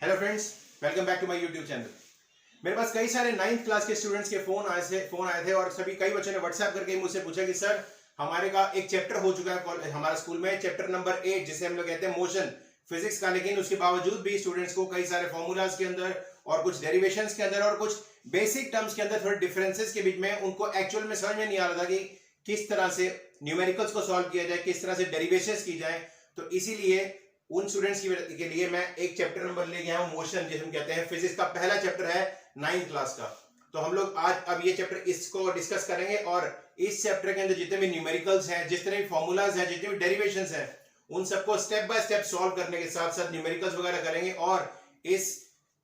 Hello friends, welcome back to my YouTube channel. मेरे पास कई सारे 9th क्लास के स्टूडेंट्स के फोन आए थे और सभी कई बच्चों ने व्हाट्सएप करके मुझसे पूछा कि सर हमारे का एक चैप्टर हो चुका है हमारा स्कूल में, चैप्टर नंबर 8 जिसे हम लोग कहते हैं मोशन फिजिक्स का, लेकिन उसके बावजूद भी स्टूडेंट्स को कई सारे फॉर्मूलाज के अंदर और कुछ डेरिवेशंस के अंदर और कुछ बेसिक टर्म्स के अंदर थोड़े डिफरेंसेस के बीच में उनको एक्चुअल में समझ में नहीं आ रहा था कि किस तरह से न्यूमेरिकल्स को सॉल्व किया जाए, किस तरह से डेरिवेशंस की जाए। तो इसीलिए उन स्टूडेंट्स के लिए मैं एक चैप्टर नंबर ले गया हूं, मोशन जिसे हम कहते हैं। फिजिक्स का पहला चैप्टर है 9th क्लास का। तो हम लोग आज अब ये चैप्टर इसको डिस्कस करेंगे और इस चैप्टर के अंदर जितने भी न्यूमेरिकल्स हैं, जितने भी फॉर्मूलाज हैं, जितने भी डेरिवेशंस हैं, उन सबको स्टेप बाय स्टेप सॉल्व करने के साथ साथ न्यूमेरिकल्स वगैरह करेंगे। और इस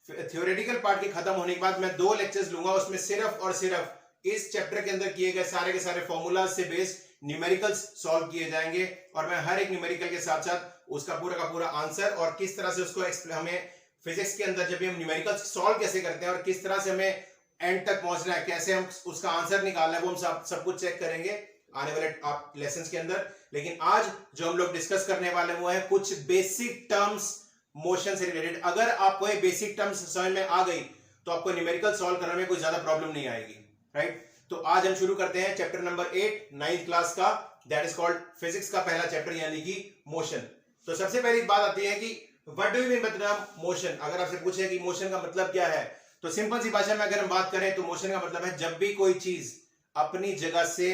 थ्योरेटिकल पार्ट के खत्म होने के बाद मैं 2 लेक्चर्स लूंगा, उसमें सिर्फ और सिर्फ इस चैप्टर के अंदर किए गए सारे के सारे फॉर्मूलाज से बेस्ड न्यूमेरिकल्स सॉल्व किए जाएंगे और मैं हर एक न्यूमेरिकल के साथ साथ उसका पूरा का पूरा आंसर और किस तरह से उसको हमें फिजिक्स के अंदर जब भी हम न्यूमेरिकल्स सॉल्व कैसे करते हैं और किस तरह से हमें एंड तक पहुंचना है, कैसे हम उसका आंसर निकालना है, वो हम सब कुछ चेक करेंगे आने वाले आप लेसन्स के अंदर। लेकिन आज जो हम लोग डिस्कस करने वाले वो है कुछ बेसिक टर्म्स मोशन से रिलेटेड। अगर आपको ये बेसिक टर्म्स समझ में आ गई तो आपको न्यूमेरिकल सॉल्व करने में कोई ज्यादा प्रॉब्लम नहीं आएगी, राइट। तो आज हम शुरू करते हैं चैप्टर नंबर 8 9th क्लास का, दैट इज कॉल्ड फिजिक्स का पहला चैप्टर यानी कि मोशन। तो सबसे पहली बात आती है कि what do you mean by the term motion. अगर आपसे पूछे कि मोशन का मतलब क्या है, तो सिंपल सी भाषा में अगर हम बात करें तो मोशन का मतलब है जब भी कोई चीज अपनी जगह से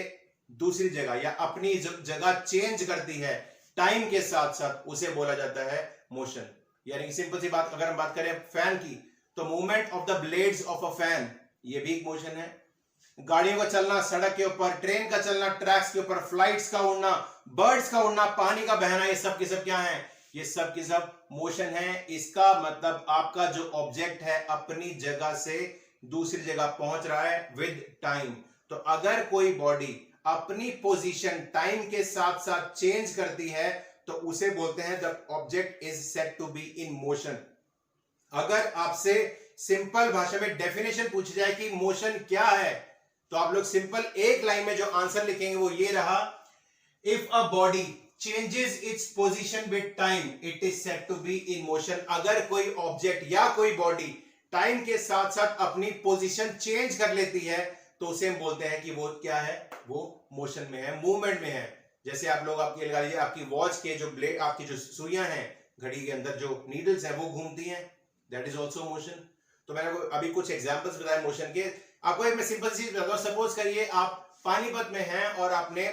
दूसरी जगह या अपनी जगह चेंज करती है टाइम के साथ साथ, उसे बोला जाता है मोशन। यानी कि सिंपल सी बात, अगर हम बात करें फैन की, तो movement of the blades of a fan, ये भी एक मोशन है। गाड़ियों का चलना सड़क के ऊपर, ट्रेन का चलना ट्रैक्स के ऊपर, फ्लाइट्स का उड़ना, बर्ड्स का उड़ना, पानी का बहना, ये सब के सब क्या है? ये सब के सब मोशन है। इसका मतलब आपका जो ऑब्जेक्ट है अपनी जगह से दूसरी जगह पहुंच रहा है विद टाइम। तो अगर कोई बॉडी अपनी पोजीशन टाइम के साथ साथ चेंज करती है तो उसे बोलते हैं the object is said to be in motion. अगर आपसे सिंपल भाषा में डेफिनेशन पूछी जाए कि मोशन क्या है, तो आप लोग सिंपल एक लाइन में जो आंसर लिखेंगे वो ये रहा, if a body changes its position with time it is said to be in motion. अगर कोई ऑब्जेक्ट या कोई बॉडी टाइम के साथ साथ अपनी पोजीशन चेंज कर लेती है तो उसे हम बोलते हैं कि वो क्या है, वो मोशन में है, मूवमेंट में है। जैसे आप लोग आपकी लगा लीजिए आपकी वॉच के जो ब्लेड, आपकी जो सुइयां हैं, घड़ी के अंदर जो नीडल्स हैं वो घूमती हैं, दैट इज ऑल्सो मोशन। तो मैंने अभी कुछ एग्जांपल्स बताए मोशन के। आपको एक मैं सिंपल सी चीज बताता हूं। सपोज करिए आप पानीपत में हैं और आपने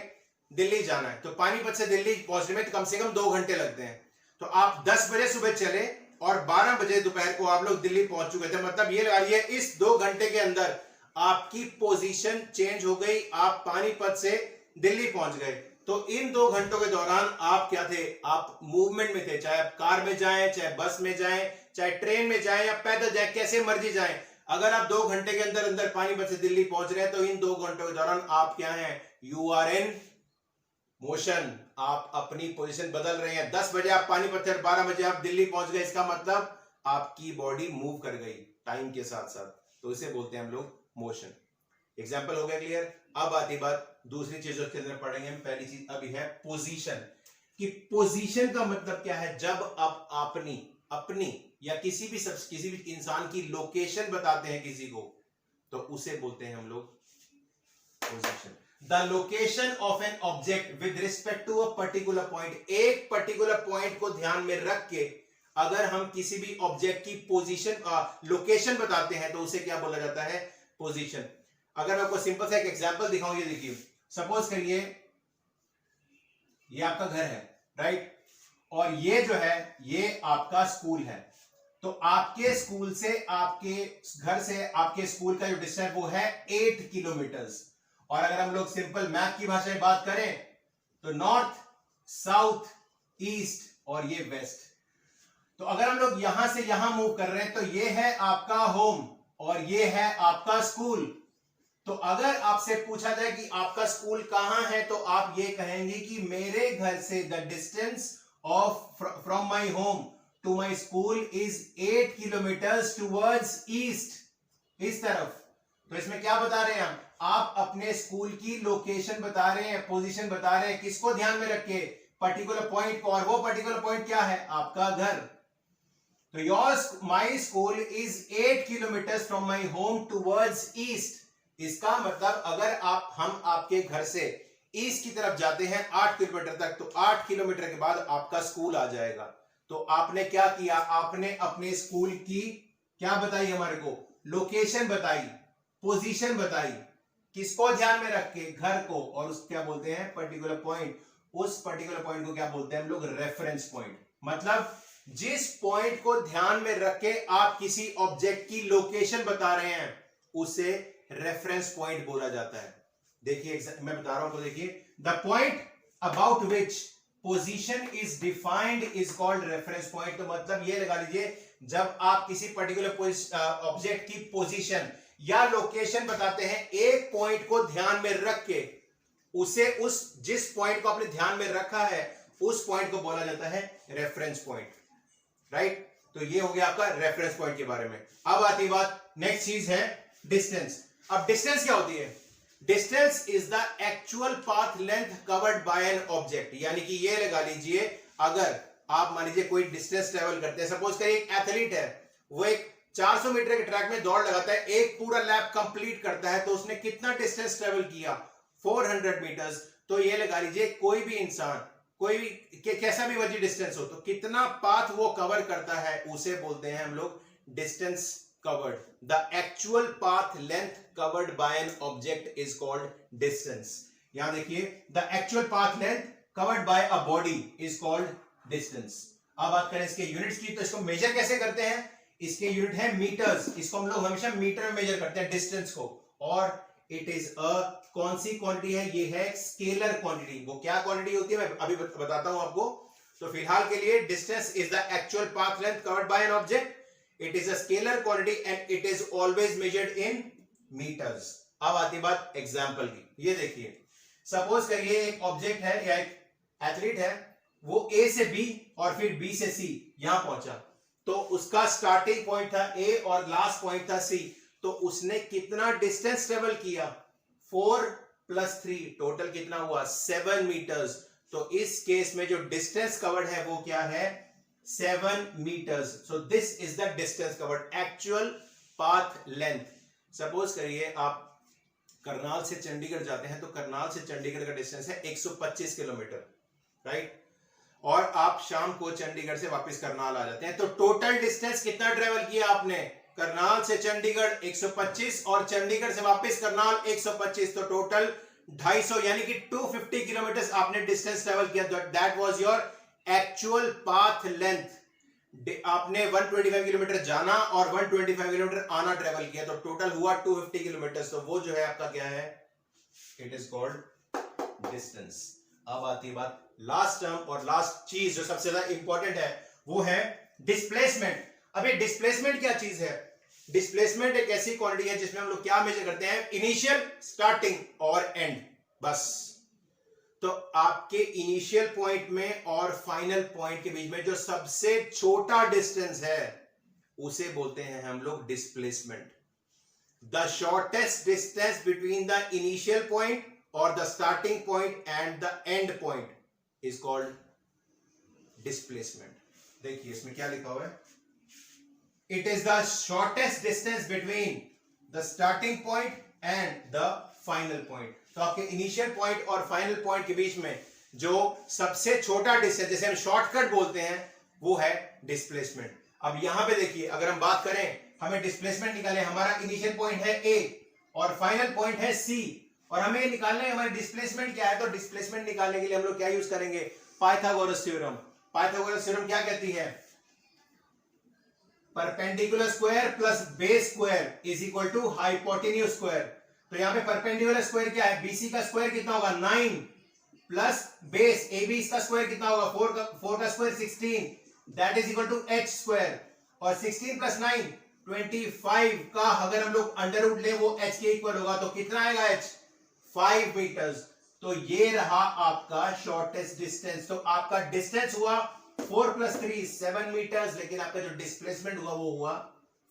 दिल्ली जाना है, तो पानीपत से दिल्ली पहुंचने में कम से कम 2 घंटे लगते हैं। तो आप 10 बजे सुबह चले और 12 बजे दोपहर को आप लोग दिल्ली पहुंच चुके थे। मतलब ये लगा लीजिए इस 2 घंटे के अंदर आपकी पोजीशन चेंज हो गई, आप पानीपत से दिल्ली पहुंच गए। तो इन 2 घंटों के दौरान आप क्या थे? आप मूवमेंट में थे। चाहे आप कार में जाएं, चाहे बस में जाएं, चाहे ट्रेन में जाएं या पैदल जाएं, कैसे मर्जी जाएं, अगर आप 2 घंटे के अंदर अंदर पानीपत से दिल्ली पहुंच रहे हैं तो इन 2 घंटों के दौरान आप क्या हैं? You are in motion. आप अपनी पोजीशन बदल रहे हैं। 10 बजे आप पानीपत से 12 बजे आप दिल्ली पहुंच गए, इसका मतलब आपकी बॉडी मूव कर गई टाइम के साथ साथ। तो इसे बोलते हैं हम लोग मोशन। एग्जाम्पल हो गया क्लियर। अब आती बात दूसरी चीजों के अंदर पढ़ेंगे हम। पहली चीज अभी है पोजीशन, कि पोजीशन का मतलब क्या है? जब आप अपनी या किसी भी इंसान की लोकेशन बताते हैं किसी को, तो उसे बोलते हैं हम लोग position. The location of an object with respect to a particular point. एक पर्टिकुलर पॉइंट को ध्यान में रख के अगर हम किसी भी ऑब्जेक्ट की पोजीशन लोकेशन बताते हैं तो उसे क्या बोला जाता है? पोजीशन। अगर मैं आपको सिंपल सा एक एग्जांपल दिखाऊं, ये देखिए, सपोज करिए ये आपका घर है, राइट, और ये जो है ये आपका स्कूल है। तो आपके स्कूल से आपके घर से आपके स्कूल का जो डिस्टेंस वो है 8 किलोमीटर्स। और अगर हम लोग सिंपल मैप की भाषा में बात करें तो नॉर्थ, साउथ, ईस्ट और ये वेस्ट। तो अगर हम लोग यहां से यहां मूव कर रहे हैं तो ये है आपका होम और ये है आपका स्कूल। तो अगर आपसे पूछा जाए कि आपका स्कूल कहां है तो आप ये कहेंगे कि मेरे घर से the distance of from my home to my school is 8 kilometres towards east, इस तरफ। तो इसमें क्या बता रहे हैं हम? आप अपने स्कूल की लोकेशन बता रहे हैं, पोजीशन बता रहे हैं, किसको ध्यान में रख के? पर्टिकुलर पॉइंट को। और वो पर्टिकुलर पॉइंट क्या है? आपका घर। तो your my school is 8 kilometre from my home towards east. इसका मतलब अगर हम आपके घर से ईस्ट की तरफ जाते हैं 8 किलोमीटर तक, तो 8 किलोमीटर के बाद आपका स्कूल आ जाएगा। तो आपने क्या किया, आपने अपने स्कूल की क्या बताई, हमारे को लोकेशन बताई, पोजीशन बताई, किसको ध्यान में रख के, घर को, और उस क्या बोलते हैं पर्टिकुलर पॉइंट, उस पर्टिकुलर पॉइंट को क्या बोलते हैं हम लोग, रेफरेंस पॉइंट। मतलब जिस पॉइंट को ध्यान में रख के आप किसी ऑब्जेक्ट की लोकेशन बता रहे हैं उसे रेफरेंस पॉइंट बोला जाता है। देखिए मैं बता रहा हूं, तो देखिए the point about which position is defined is called reference point. तो मतलब ये लगा लीजिए, जब आप किसी पर्टिकुलर ऑब्जेक्ट की पोजीशन या लोकेशन बताते हैं, एक पॉइंट को ध्यान में रख के उसे जिस पॉइंट को आपने ध्यान में रखा है उस पॉइंट को बोला जाता है रेफरेंस पॉइंट, राइट। तो ये हो गया आपका रेफरेंस पॉइंट के बारे में। अब आती बात, नेक्स्ट चीज है डिस्टेंस। अब डिस्टेंस क्या होती है, distance is the actual path length covered by an object. यानी कि ये लगा लीजिए, अगर आप मान लीजिए कोई डिस्टेंस ट्रेवल करते हैं, सपोज करिए एक एथलीट है, वो एक 400 मीटर के ट्रैक में दौड़ लगाता है, एक पूरा लैप कंप्लीट करता है, तो उसने कितना डिस्टेंस ट्रेवल किया, 400 मीटर्स। तो ये लगा लीजिए कोई भी इंसान, कोई भी कैसा भी वजह डिस्टेंस हो, तो कितना पाथ वो कवर करता है उसे बोलते हैं हम लोग distance covered. The actual path length covered by an object is called distance. यहां देखिए, the actual path length covered bye a body is called distance. अब बात करें इसके यूनिट्स की, तो इसको मेजर कैसे करते हैं, इसके यूनिट है मीटर्स। इसको हम लोग हमेशा मीटर में मेजर करते हैं डिस्टेंस को, और इट इज अ कौन सी क्वांटिटी है, ये है स्केलर क्वांटिटी। वो क्या क्वांटिटी होती है मैं अभी बताता हूं आपको। तो फिलहाल के लिए distance is the actual path length covered by an object, it is a scalar quantity and it is always measured in metres. अब आती बात एग्जांपल की। ये देखिए, सपोज करिए एक ऑब्जेक्ट है या एक एथलीट है, वो ए से बी और फिर बी से सी यहां पहुंचा, तो उसका स्टार्टिंग पॉइंट था ए और लास्ट पॉइंट था सी। तो उसने कितना डिस्टेंस ट्रेवल किया, 4 + 3, टोटल कितना हुआ 7 मीटर्स। तो इस केस में जो डिस्टेंस कवर्ड है वो क्या है, 7 metres. So this is the distance covered, actual path length. Suppose करिए आप करनाल से चंडीगढ़ जाते हैं, तो करनाल से चंडीगढ़ का डिस्टेंस है 125 किलोमीटर, राइट। और आप शाम को चंडीगढ़ से वापस करनाल आ जाते हैं, तो टोटल डिस्टेंस कितना ट्रेवल किया आपने, करनाल से चंडीगढ़ 125 और चंडीगढ़ से वापस करनाल 125, तो टोटल 250 यानी कि 250 किलोमीटर आपने डिस्टेंस ट्रेवल किया। That was your actual path length. आपने 125 किलोमीटर जाना और 125 किलोमीटर आना ट्रेवल किया, तो टोटल हुआ 250 किलोमीटर। तो वो जो है आपका क्या है, इट इज कॉल्ड डिस्टेंस। अब आती है बात लास्ट टर्म और लास्ट चीज जो सबसे ज्यादा इंपॉर्टेंट है, वो है डिस्प्लेसमेंट। अब ये डिस्प्लेसमेंट क्या चीज है, डिस्प्लेसमेंट एक ऐसी क्वांटिटी है जिसमें हम लोग क्या मेजर करते हैं, इनिशियल, स्टार्टिंग और एंड, बस। तो आपके इनिशियल पॉइंट में और फाइनल पॉइंट के बीच में जो सबसे छोटा डिस्टेंस है उसे बोलते हैं हम लोग displacement. The shortest distance between the initial point or the starting point and the end point is called displacement. देखिए इसमें क्या लिखा हुआ है, it is the shortest distance between the starting point and the final point. तो आपके initial point और final point के बीच में जो सबसे छोटा डिस्टेंस, जैसे हम शॉर्टकट बोलते हैं, वो है डिस्प्लेसमेंट। अब यहां पे देखिए, अगर हम बात करें, हमें डिस्प्लेसमेंट निकाले, हमारा इनिशियल पॉइंट है ए और फाइनल पॉइंट है सी, और हमें निकालना है हमारी डिस्प्लेसमेंट क्या है। तो डिस्प्लेसमेंट निकालने के लिए हम लोग क्या यूज करेंगे, पाइथागोरस थ्योरम। पाइथागोरस थ्योरम क्या कहती है, perpendicular square plus base square is equal to hypotenuse square. तो यहां पे परपेंडिकुलर स्क्वायर क्या है, बीसी का स्क्वायर कितना होगा 9 प्लस बेस एबी का स्क्वायर कितना होगा 4 का square 16, that is equal to H square. और 16 + 9 25 का अगर हम लोग अंडर रूट ले, वो एच के इक्वल होगा, तो कितना आएगा एच, 5 मीटर्स। तो ये रहा आपका शॉर्टेस्ट डिस्टेंस। तो आपका डिस्टेंस हुआ 4 + 3 7 मीटर्स, लेकिन आपका जो डिस्प्लेसमेंट हुआ वो हुआ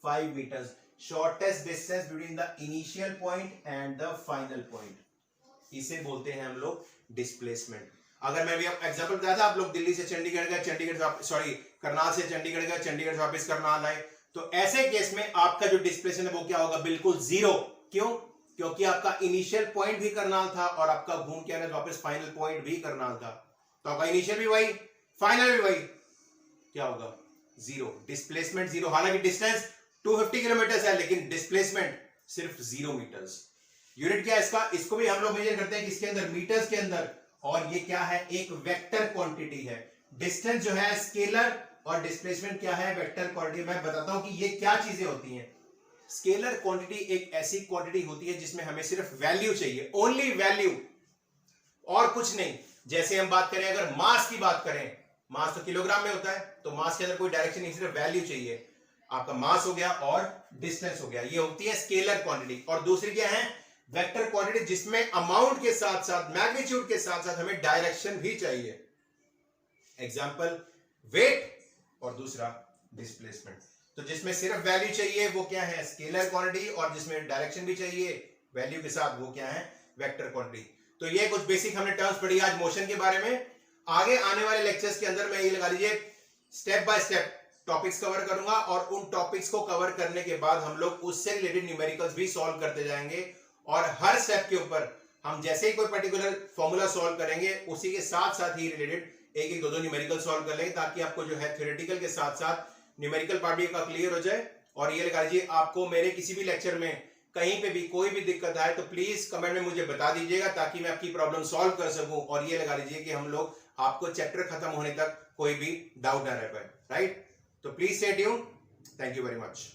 5 metres. Shortest distance between the initial point and the final point, इसे बोलते हैं हम लोग डिस्प्लेसमेंट। अगर मैं भी एग्जांपल बताया था, आप लोग दिल्ली से चंडीगढ़ गए, करनाल से चंडीगढ़ गए, चंडीगढ़ से वापस करनाल आए, तो ऐसे केस में आपका जो डिस्प्लेसमेंट है वो क्या होगा, बिल्कुल जीरो। क्यों? क्योंकि आपका इनिशियल पॉइंट भी करनाल था और आपका घूम के आने वापस फाइनल पॉइंट भी करनाल था, तो आपका इनिशियल भी वही, फाइनल भी वही, क्या होगा, जीरो। Displacement zero. हालांकि डिस्टेंस 250 किलोमीटर है, लेकिन डिस्प्लेसमेंट सिर्फ 0 मीटर्स। यूनिट क्या है इसका, इसको भी हम लोग मेजर करते हैं किसके अंदर, मीटर्स के अंदर, और ये क्या है, एक वेक्टर क्वांटिटी है। डिस्टेंस जो है स्केलर और डिस्प्लेसमेंट क्या है, वेक्टर क्वांटिटी। मैं बताता हूं कि ये क्या चीजें होती हैं। स्केलर क्वांटिटी एक ऐसी क्वांटिटी होती है जिसमें हमें सिर्फ वैल्यू चाहिए, ओनली वैल्यू, और कुछ नहीं। जैसे हम बात करें, अगर मास की बात करें, मास तो किलोग्राम में होता है, तो मास के अंदर कोई डायरेक्शन नहीं, सिर्फ वैल्यू चाहिए। आपका मास हो गया और डिस्टेंस हो गया, ये होती है स्केलर क्वांटिटी। और दूसरी क्या है, वेक्टर क्वांटिटी, जिसमें अमाउंट के साथ साथ, मैग्नीट्यूड के साथ साथ हमें डायरेक्शन भी चाहिए। एग्जांपल वेट, और दूसरा डिस्प्लेसमेंट। तो जिसमें सिर्फ वैल्यू चाहिए वो क्या है, स्केलर क्वांटिटी, और जिसमें डायरेक्शन भी चाहिए वैल्यू के साथ, वो क्या है, वेक्टर क्वांटिटी। तो ये कुछ बेसिक हमने टर्म्स पढ़ी आज मोशन के बारे में। आगे आने वाले लेक्चर्स के अंदर मैं ये लगा लीजिए step by step topics cover करूंगा, और उन टॉपिक्स को कवर करने के बाद हम लोग उससे रिलेटेड न्यूमेरिकल्स भी सॉल्व करते जाएंगे। और हर स्टेप के ऊपर हम जैसे ही कोई पर्टिकुलर फॉर्मूला सॉल्व करेंगे, उसी के साथ साथ ही रिलेटेड एक एक दो न्यूमेरिकल सॉल्व कर लेंगे, ताकि आपको जो है थ्योरेटिकल के साथ साथ न्यूमेरिकल पार्ट भी का क्लियर हो जाए। और ये लगा लीजिए, आपको मेरे किसी भी लेक्चर में कहीं पे भी कोई भी दिक्कत आए तो प्लीज कमेंट में मुझे बता दीजिएगा, ताकि मैं आपकी प्रॉब्लम सॉल्व कर सकूं। और ये लगा लीजिए कि हम लोग आपको चैप्टर खत्म होने तक कोई भी डाउट ना रह पाए, राइट। तो please stay tuned, thank you very much.